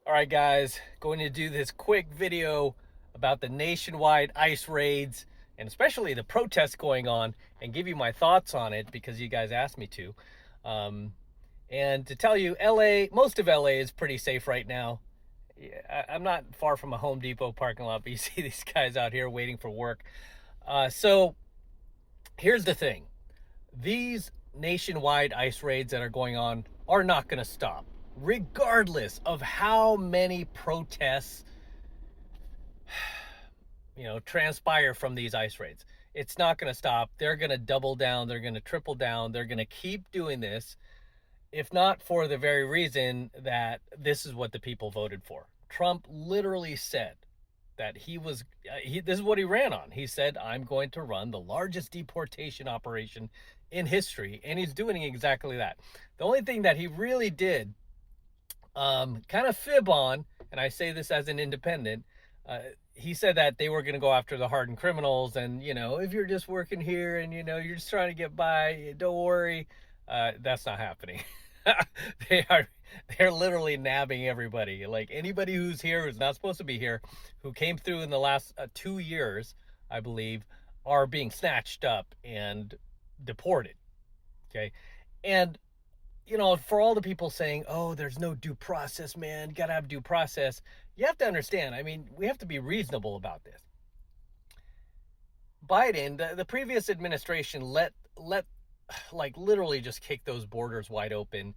All right, guys, going to do this quick video about the nationwide ICE raids and especially the protests going on and give you my thoughts on it because you guys asked me to. Um, and to tell you, LA, most of LA is pretty safe right now. Yeah, I'm not far from a Home Depot parking lot, but you see these guys out here waiting for work. So here's the thing. These nationwide ICE raids that are going on are not going to stop, regardless of how many protests, transpire from these ICE raids. It's not going to stop. They're going to double down. They're going to triple down. They're going to keep doing this, if not for the very reason that this is what the people voted for. Trump literally said that this is what he ran on. He said, I'm going to run the largest deportation operation in history. And he's doing exactly that. The only thing that he really did kind of fib on, and I say this as an independent, he said that they were going to go after the hardened criminals. And, if you're just working here and, you're just trying to get by, don't worry. That's not happening. They're literally nabbing everybody. Like anybody who's here, who's not supposed to be here, who came through in the last 2 years, I believe, are being snatched up and deported. Okay. And, for all the people saying, oh, there's no due process, man, you got to have due process. You have to understand, we have to be reasonable about this. Biden, the previous administration let like literally just kick those borders wide open.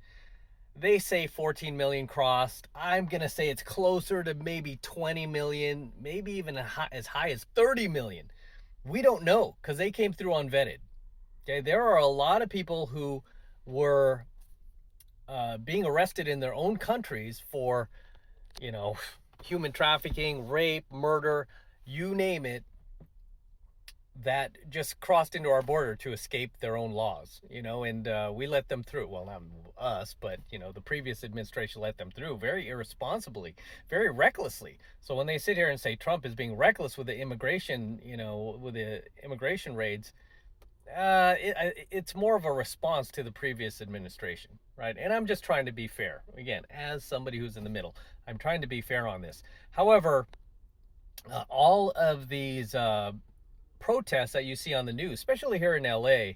They say 14 million crossed. I'm going to say it's closer to maybe 20 million, maybe even as high as 30 million. We don't know because they came through unvetted. Okay, there are a lot of people who were being arrested in their own countries for, human trafficking, rape, murder, you name it, that just crossed into our border to escape their own laws, and we let them through. Well, not us, but, the previous administration let them through very irresponsibly, very recklessly. So when they sit here and say Trump is being reckless with the immigration, with the immigration raids, it's more of a response to the previous administration, right? And I'm just trying to be fair. Again, as somebody who's in the middle, I'm trying to be fair on this. However, all of these protests that you see on the news, especially here in LA,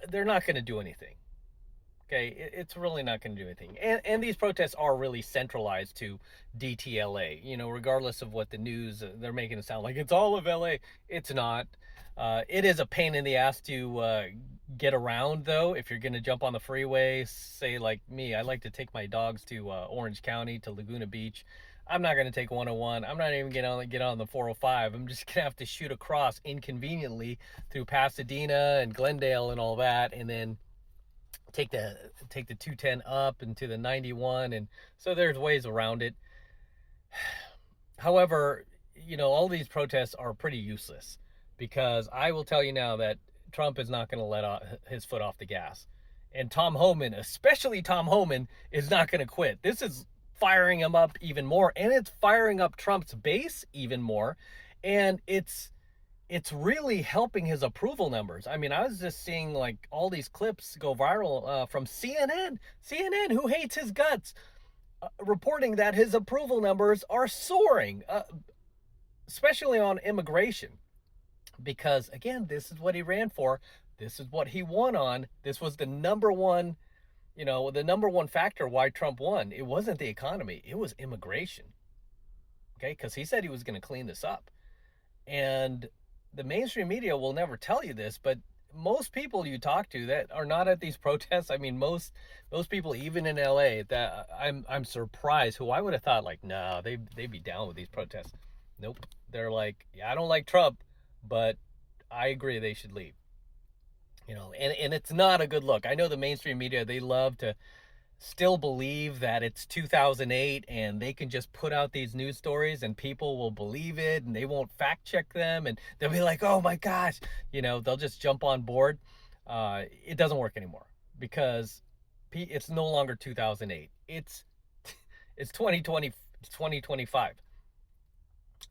they're not going to do anything. Okay, it's really not going to do anything. And these protests are really centralized to DTLA, regardless of what the news, they're making it sound like it's all of LA. It's not. It is a pain in the ass to get around, though. If you're going to jump on the freeway, say like me, I like to take my dogs to Orange County, to Laguna Beach. I'm not going to take 101. I'm not even going to get on the 405. I'm just going to have to shoot across inconveniently through Pasadena and Glendale and all that, and then take the 210 up into the 91. And so there's ways around it. However, all these protests are pretty useless because I will tell you now that Trump is not going to let his foot off the gas. And Tom Homan, especially Tom Homan, is not going to quit. This is firing him up even more, and it's firing up Trump's base even more, and it's really helping his approval numbers. I was just seeing like all these clips go viral from CNN, who hates his guts, reporting that his approval numbers are soaring, especially on immigration, because again, this is what he ran for. This is what he won on. This was the number one factor why Trump won. It wasn't the economy, it was immigration. Okay, because he said he was going to clean this up. And the mainstream media will never tell you this, but most people you talk to that are not at these protests, most people, even in LA, that I'm surprised, who I would have thought like, no, they'd be down with these protests. Nope. They're like, yeah, I don't like Trump, but I agree they should leave. And it's not a good look. I know the mainstream media, they love to still believe that it's 2008 and they can just put out these news stories and people will believe it and they won't fact check them and they'll be like, oh my gosh, they'll just jump on board. It doesn't work anymore because it's no longer 2008. It's 2020, it's 2025.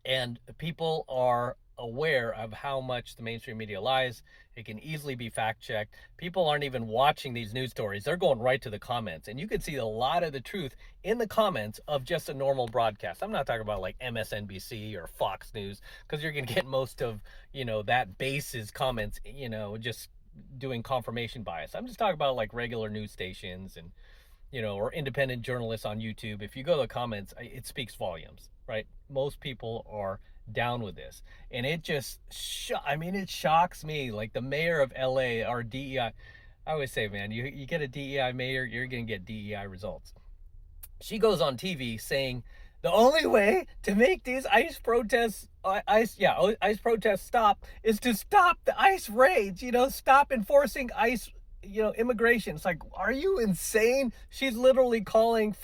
And people are aware of how much the mainstream media lies. It can easily be fact checked. People aren't even watching these news stories. They're going right to the comments. And you can see a lot of the truth in the comments of just a normal broadcast. I'm not talking about like MSNBC or Fox News, because you're going to get most of, that base's comments, just doing confirmation bias. I'm just talking about like regular news stations and, or independent journalists on YouTube. If you go to the comments, it speaks volumes, right? Most people are down with this, and it just it shocks me. Like the mayor of LA, our DEI, I always say, man, you get a DEI mayor, you're gonna get DEI results. She goes on TV saying the only way to make these ICE protests stop is to stop the ICE raids, stop enforcing ICE immigration. It's like, are you insane? She's literally calling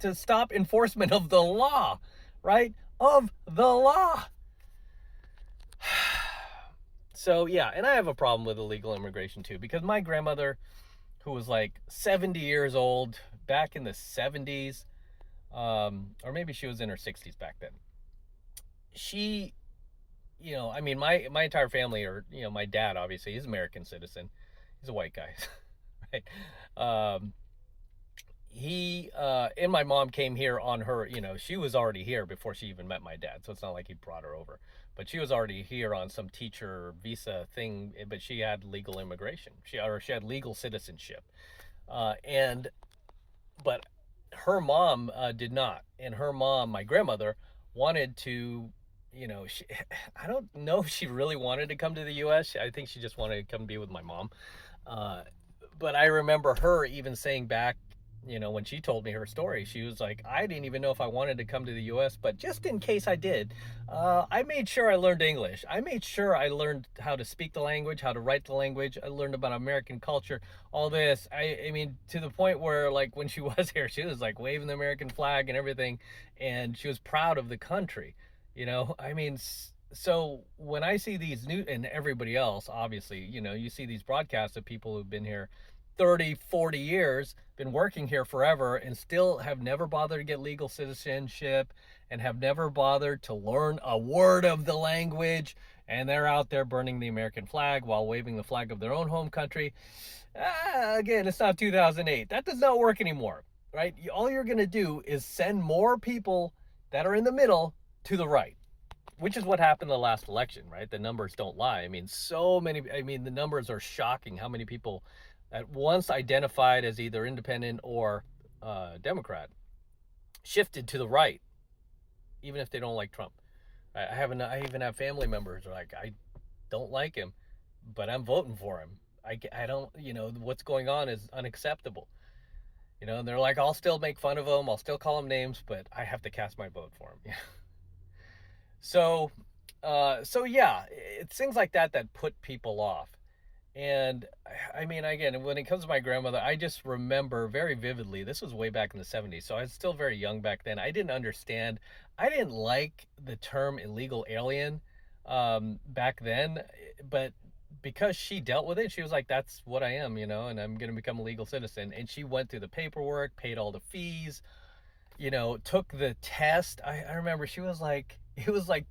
to stop enforcement of the law, right? Of the law. So yeah, and I have a problem with illegal immigration too, because my grandmother, who was like 70 years old back in the 70s, or maybe she was in her 60s back then, she, my entire family, or my dad, obviously, he's an American citizen, he's a white guy, right? He and my mom came here on her, she was already here before she even met my dad, so it's not like he brought her over, but she was already here on some teacher visa thing, but she had legal immigration, she had legal citizenship, but her mom did not. And her mom, my grandmother, wanted to, I don't know if she really wanted to come to the US. I think she just wanted to come be with my mom, but I remember her even saying back, when she told me her story, she was like, I didn't even know if I wanted to come to the US, but just in case I did, I made sure I learned English. I made sure I learned how to speak the language, how to write the language. I learned about American culture, all this. I mean, to the point where, like, when she was here, she was like waving the American flag and everything, and she was proud of the country, so when I see these new, and everybody else, obviously, you see these broadcasts of people who've been here 30, 40 years, been working here forever, and still have never bothered to get legal citizenship, and have never bothered to learn a word of the language, and they're out there burning the American flag while waving the flag of their own home country. Again, it's not 2008. That does not work anymore, right? All you're going to do is send more people that are in the middle to the right, which is what happened in the last election, right? The numbers don't lie. The numbers are shocking, how many people at once identified as either independent or Democrat shifted to the right, even if they don't like Trump. I even have family members who are like, I don't like him, but I'm voting for him. I don't, what's going on is unacceptable. And they're like, I'll still make fun of him, I'll still call him names, but I have to cast my vote for him. So yeah, it's things like that put people off. And again, when it comes to my grandmother, I just remember very vividly, this was way back in the 70s, so I was still very young back then. I didn't understand. I didn't like the term illegal alien back then, but because she dealt with it, she was like, that's what I am, and I'm going to become a legal citizen. And she went through the paperwork, paid all the fees, took the test. I remember she was like, it was like,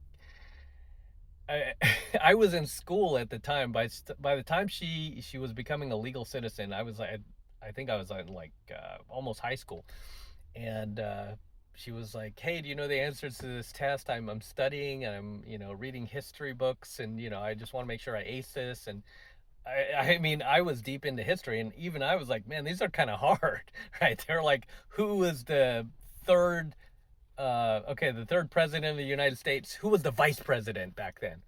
I was in school at the time. By the time she was becoming a legal citizen, I think I was in like almost high school, and she was like, "Hey, do you know the answers to this test? I'm studying, and I'm reading history books, and I just want to make sure I ace this." And I was deep into history, and even I was like, "Man, these are kind of hard, right?" They're like, "Who was the third?" The third president of the United States, who was the vice president back then?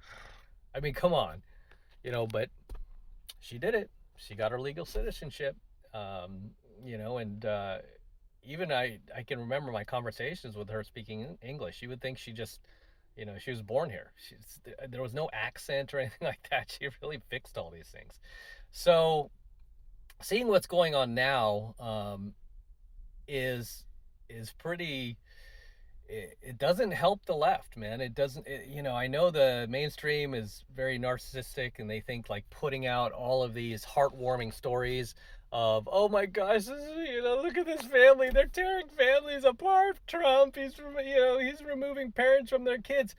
Come on, but she did it. She got her legal citizenship, and even I can remember my conversations with her speaking English. She would think she just, she was born here. There was no accent or anything like that. She really fixed all these things. So seeing what's going on now is pretty... It doesn't help the left, man. It doesn't, I know the mainstream is very narcissistic, and they think like putting out all of these heartwarming stories of, oh my gosh, look at this family. They're tearing families apart. Trump, he's removing parents from their kids.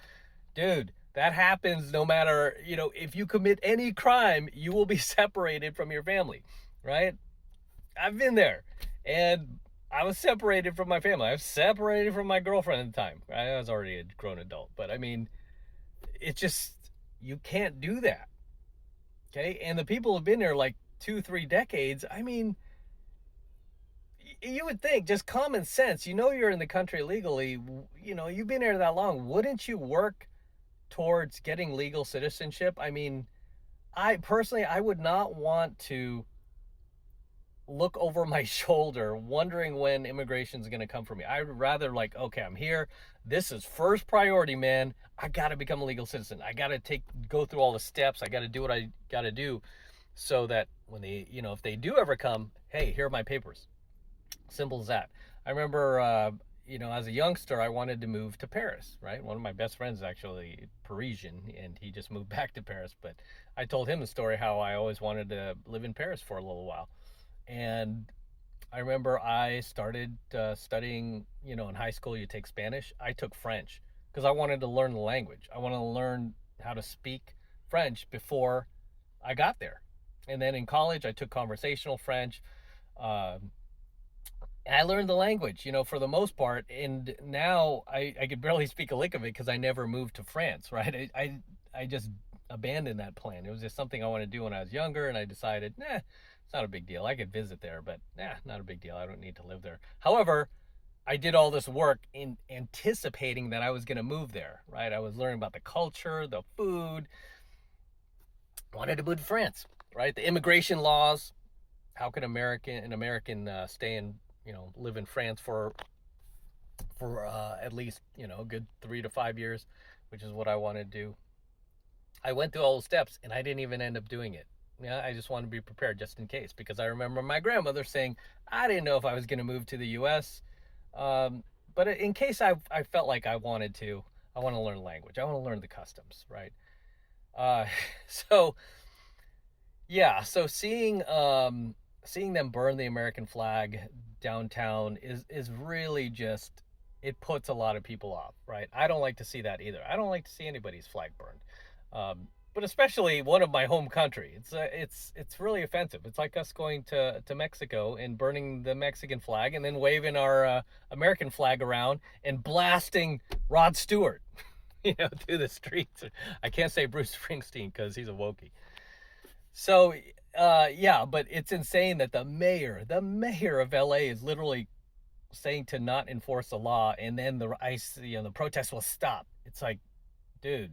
Dude, That happens no matter, if you commit any crime, you will be separated from your family, right? I've been there. And I was separated from my family. I was separated from my girlfriend at the time. I was already a grown adult. But I mean, it's just, you can't do that. Okay. And the people have been there like 2, 3 decades. I mean, you would think just common sense, you're in the country legally, you've been here that long. Wouldn't you work towards getting legal citizenship? I mean, I personally, I would not want to look over my shoulder wondering when immigration is going to come for me. I'd rather like, okay, I'm here. This is first priority, man. I got to become a legal citizen. I got to go through all the steps. I got to do what I got to do so that when they, if they do ever come, hey, here are my papers. Simple as that. I remember, as a youngster, I wanted to move to Paris, right? One of my best friends is actually Parisian, and he just moved back to Paris. But I told him the story how I always wanted to live in Paris for a little while. And I remember I started studying, in high school, you take Spanish. I took French because I wanted to learn the language. I wanted to learn how to speak French before I got there. And then in college, I took conversational French. I learned the language, for the most part. And now I could barely speak a lick of it because I never moved to France, right? I just abandoned that plan. It was just something I wanted to do when I was younger. And I decided, it's not a big deal. I could visit there, but not a big deal. I don't need to live there. However, I did all this work in anticipating that I was going to move there, right? I was learning about the culture, the food. I wanted to move to France, right? The immigration laws. How can an American stay in, live in France for at least, a good 3 to 5 years, which is what I wanted to do. I went through all the steps and I didn't even end up doing it. Yeah, I just wanted to be prepared just in case, because I remember my grandmother saying, I didn't know if I was going to move to the U.S. But in case I felt like I wanted to, I want to learn language. I want to learn the customs, right? So seeing them burn the American flag downtown is really just, it puts a lot of people off, right? I don't like to see that either. I don't like to see anybody's flag burned. But especially one of my home country. It's really offensive. It's like us going to Mexico and burning the Mexican flag and then waving our American flag around and blasting Rod Stewart, through the streets. I can't say Bruce Springsteen because he's a Wookiee. So, but it's insane that the mayor of LA is literally saying to not enforce the law, and then the protests will stop. It's like, dude,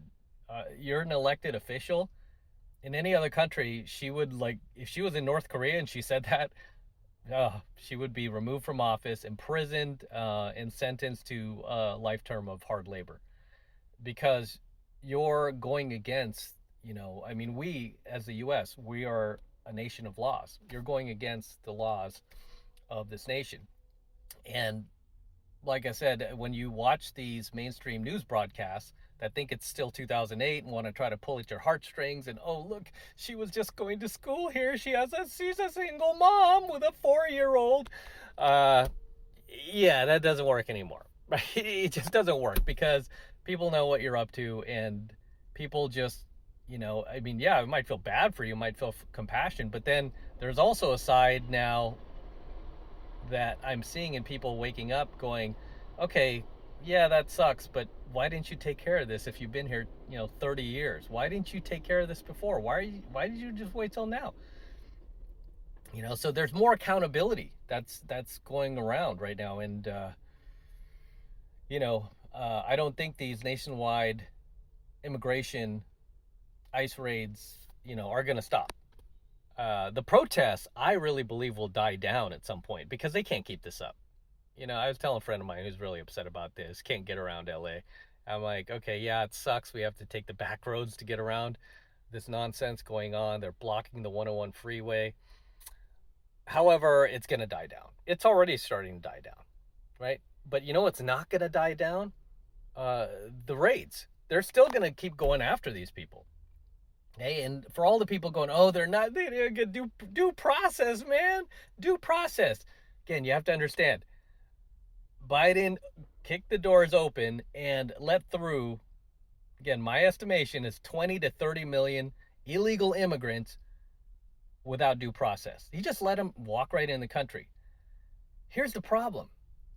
you're an elected official. In any other country, she would, like, if she was in North Korea and she said that, she would be removed from office, imprisoned, and sentenced to a life term of hard labor, because you're going against, we as the U.S., we are a nation of laws. You're going against the laws of this nation. And like I said, when you watch these mainstream news broadcasts that think it's still 2008 and want to try to pull at your heartstrings and, oh, look, she was just going to school here. She's a single mom with a 4-year-old. That doesn't work anymore, right? It just doesn't work, because people know what you're up to, and people just, it might feel bad for you, might feel compassion, but then there's also a side now that I'm seeing in people waking up going, okay, yeah, that sucks, but why didn't you take care of this if you've been here, 30 years? Why didn't you take care of this before? Why did you just wait till now? So there's more accountability that's going around right now. And, I don't think these nationwide immigration ICE raids, are going to stop. The protests, I really believe, will die down at some point, because they can't keep this up. I was telling a friend of mine who's really upset about this, can't get around LA. I'm like, okay, yeah, it sucks. We have to take the back roads to get around this nonsense going on. They're blocking the 101 freeway. However, it's going to die down. It's already starting to die down, right? But what's not going to die down? The raids. They're still going to keep going after these people. Hey, and for all the people going, oh, they're going to due process, man. Due process. Again, you have to understand, Biden kicked the doors open and let through, Again, my estimation is 20 to 30 million illegal immigrants without due process. He just let them walk right in the country. Here's the problem.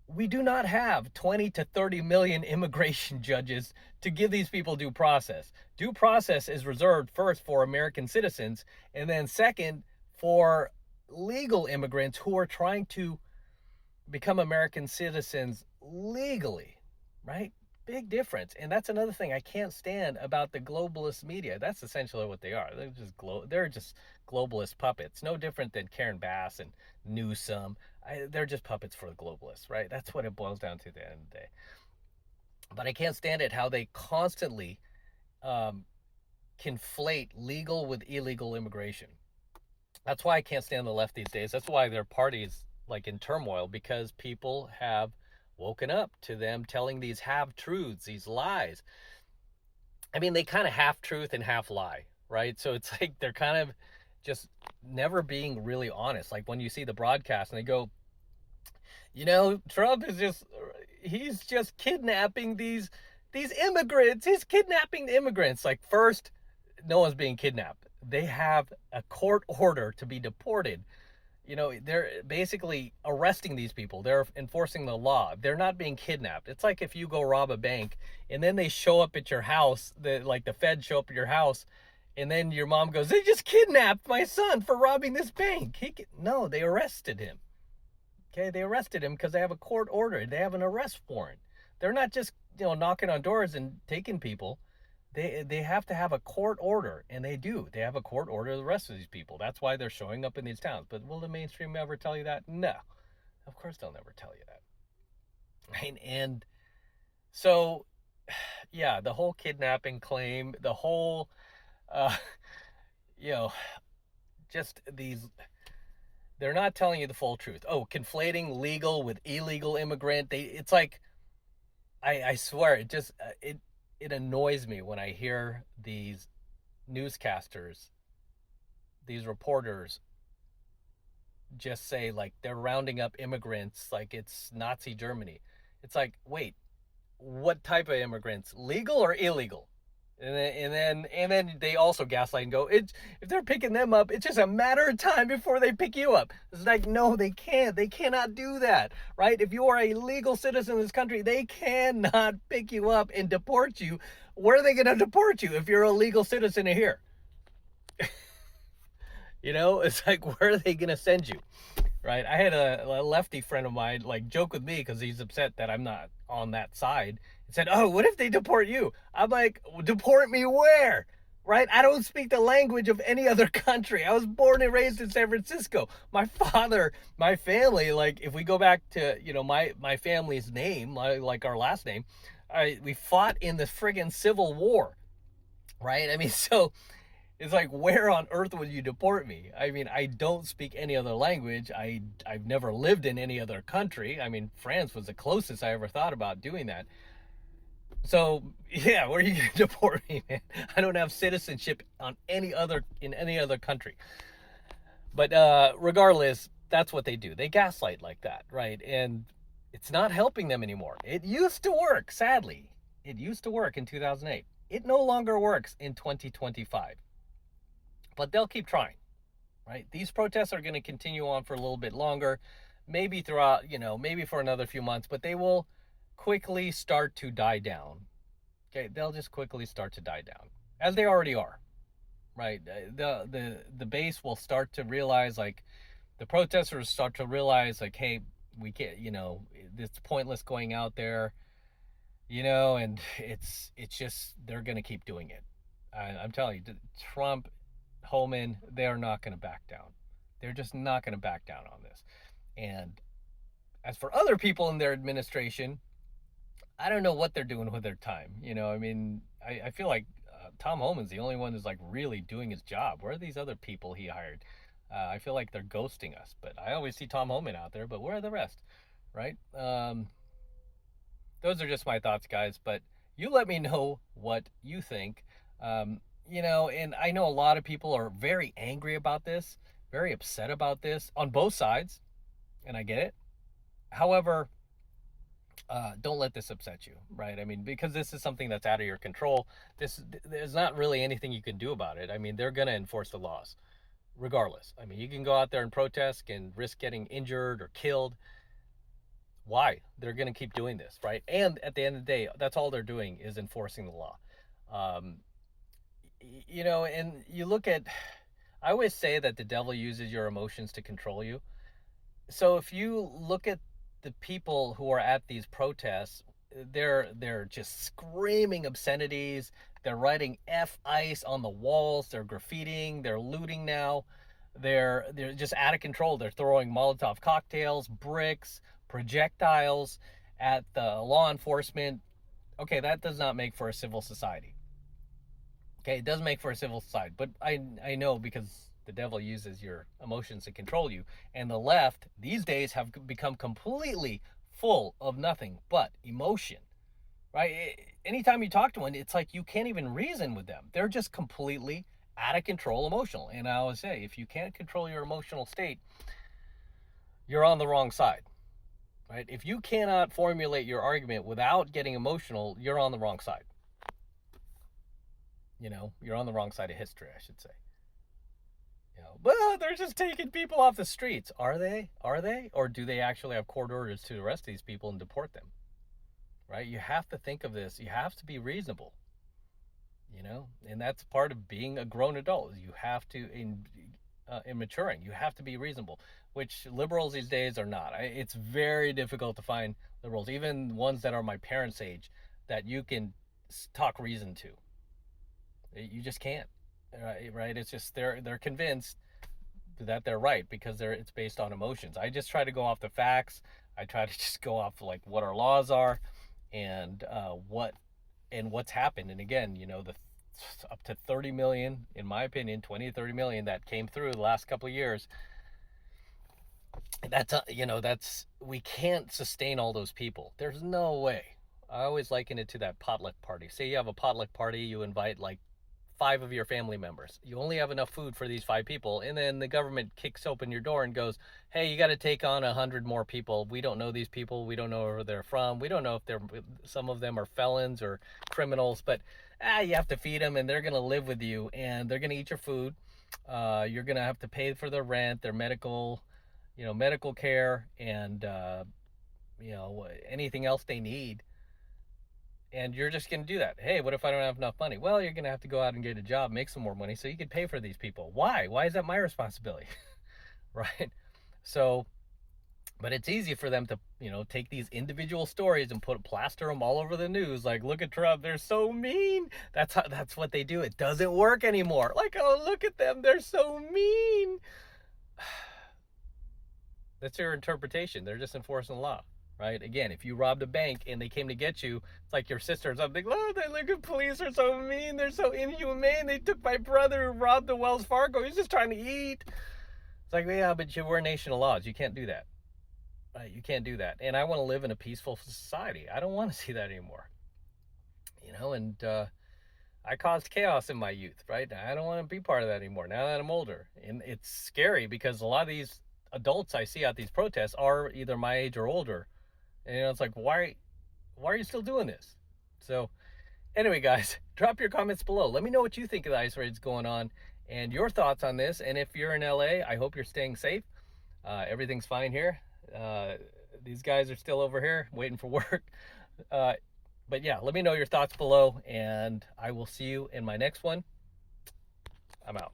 We do not have 20 to 30 million immigration judges to give these people due process. Due process is reserved first for American citizens, and then second for legal immigrants who are trying to become American citizens legally, right? Big difference. And that's another thing I can't stand about the globalist media. That's essentially what they are. They're just globalist puppets. No different than Karen Bass and Newsom. They're just puppets for the globalists, right? That's what it boils down to at the end of the day. But I can't stand it how they constantly conflate legal with illegal immigration. That's why I can't stand the left these days. That's why their party's like in turmoil, because people have woken up to them telling these half truths, these lies. I mean, they kind of half truth and half lie, right? So it's like they're kind of just never being really honest. Like when you see the broadcast and they go, Trump is he's just kidnapping these immigrants. He's kidnapping the immigrants. Like, first, no one's being kidnapped. They have a court order to be deported. They're basically arresting these people. They're enforcing the law. They're not being kidnapped. It's like if you go rob a bank and then they show up at your house, the feds show up at your house, and then your mom goes, they just kidnapped my son for robbing this bank. No, they arrested him. Okay, they arrested him because they have a court order. They have an arrest warrant. They're not just, knocking on doors and taking people. They have to have a court order, and they do. They have a court order to the rest of these people. That's why they're showing up in these towns. But will the mainstream ever tell you that? No. Of course they'll never tell you that. Right? And so, yeah, the whole kidnapping claim, the whole, just these, they're not telling you the full truth. Oh, conflating legal with illegal immigrant. It's like, I swear, it annoys me when I hear these newscasters, these reporters just say like they're rounding up immigrants like it's Nazi Germany. It's like, wait, what type of immigrants? Legal or illegal? And then they also gaslight and go, if they're picking them up, it's just a matter of time before they pick you up. It's like, no, they can't. They cannot do that, right? If you are a legal citizen of this country, they cannot pick you up and deport you. Where are they going to deport you if you're a legal citizen of here? It's like, where are they going to send you? Right? I had a lefty friend of mine like joke with me because he's upset that I'm not on that side. He said, "Oh, what if they deport you?" I'm like, "Deport me where?" Right? I don't speak the language of any other country. I was born and raised in San Francisco. My father, my family, like if we go back to my family's name, like our last name, we fought in the friggin' Civil War. Right? I mean, so. It's like, where on earth would you deport me? I mean, I don't speak any other language. I've never lived in any other country. I mean, France was the closest I ever thought about doing that. So, yeah, where are you going to deport me, man? I don't have citizenship in any other country. But regardless, that's what they do. They gaslight like that, right? And it's not helping them anymore. It used to work, sadly. It used to work in 2008. It no longer works in 2025. But they'll keep trying, right? These protests are going to continue on for a little bit longer, maybe throughout, maybe for another few months, but they will quickly start to die down. Okay, they'll just quickly start to die down, as they already are, right? The base will start to realize, like, the protesters start to realize, like, hey, we can't, it's pointless going out there, and it's just, they're going to keep doing it. I'm telling you, Trump, Holman, they're not going to back down. They're just not going to back down on this. And as for other people in their administration, I don't know what they're doing with their time. I mean, I feel like Tom Holman's the only one who's like really doing his job. Where are these other people he hired? I feel like they're ghosting us, but I always see Tom Holman out there, but where are the rest, right? Those are just my thoughts, guys, but you let me know what you think. And I know a lot of people are very angry about this, very upset about this on both sides, and I get it. However, don't let this upset you, right? I mean, because this is something that's out of your control. There's not really anything you can do about it. I mean, they're going to enforce the laws regardless. I mean, you can go out there and protest and risk getting injured or killed. Why? They're going to keep doing this, right? And at the end of the day, that's all they're doing is enforcing the law. Um, and you look at, I always say that the devil uses your emotions to control you. So if you look at the people who are at these protests, they're just screaming obscenities. They're writing F ICE on the walls. They're graffitiing. They're looting now. They're just out of control. They're throwing Molotov cocktails, bricks, projectiles at the law enforcement. Okay, that does not make for a civil society. Okay, it does make for a civil society, but I know because the devil uses your emotions to control you, and the left these days have become completely full of nothing but emotion, right? Anytime you talk to one, it's like you can't even reason with them. They're just completely out of control emotional. And I always say, if you can't control your emotional state, you're on the wrong side, right? If you cannot formulate your argument without getting emotional, you're on the wrong side. You're on the wrong side of history, I should say. Well, they're just taking people off the streets. Are they? Or do they actually have court orders to arrest these people and deport them? Right? You have to think of this. You have to be reasonable. And that's part of being a grown adult. You have to, in maturing, you have to be reasonable, which liberals these days are not. It's very difficult to find liberals, even ones that are my parents' age, that you can talk reason to. You just can't, right? It's just they're convinced that they're right because it's based on emotions. I just try to go off the facts. I try to just go off like what our laws are, and what's happened. And again, the up to 30 million, in my opinion, 20 to 30 million that came through the last couple of years. That's we can't sustain all those people. There's no way. I always liken it to that potluck party. Say you have a potluck party, you invite like 5 of your family members. You only have enough food for these 5 people, and then the government kicks open your door and goes, hey, you got to take on 100 more people. We don't know these people. We don't know where they're from. We don't know if some of them are felons or criminals, but you have to feed them, and they're going to live with you, and they're going to eat your food. You're going to have to pay for their rent, their medical care, and anything else they need. And you're just going to do that. Hey, what if I don't have enough money? Well, you're going to have to go out and get a job, make some more money so you can pay for these people. Why? Why is that my responsibility? Right? So, but it's easy for them to, take these individual stories and plaster them all over the news. Like, look at Trump. They're so mean. That's what they do. It doesn't work anymore. Like, oh, look at them. They're so mean. That's your interpretation. They're just enforcing the law. Right? Again, if you robbed a bank and they came to get you, it's like your sister or something. Oh, the liquor police are so mean. They're so inhumane. They took my brother who robbed the Wells Fargo. He's just trying to eat. It's like, yeah, but we're a nation of laws. You can't do that. Right? You can't do that. And I want to live in a peaceful society. I don't want to see that anymore. And I caused chaos in my youth, right? I don't want to be part of that anymore now that I'm older. And it's scary because a lot of these adults I see at these protests are either my age or older. And it's like, why are you still doing this? So anyway, guys, drop your comments below. Let me know what you think of the ICE raids going on and your thoughts on this. And if you're in LA, I hope you're staying safe. Everything's fine here. These guys are still over here waiting for work. But yeah, let me know your thoughts below, and I will see you in my next one. I'm out.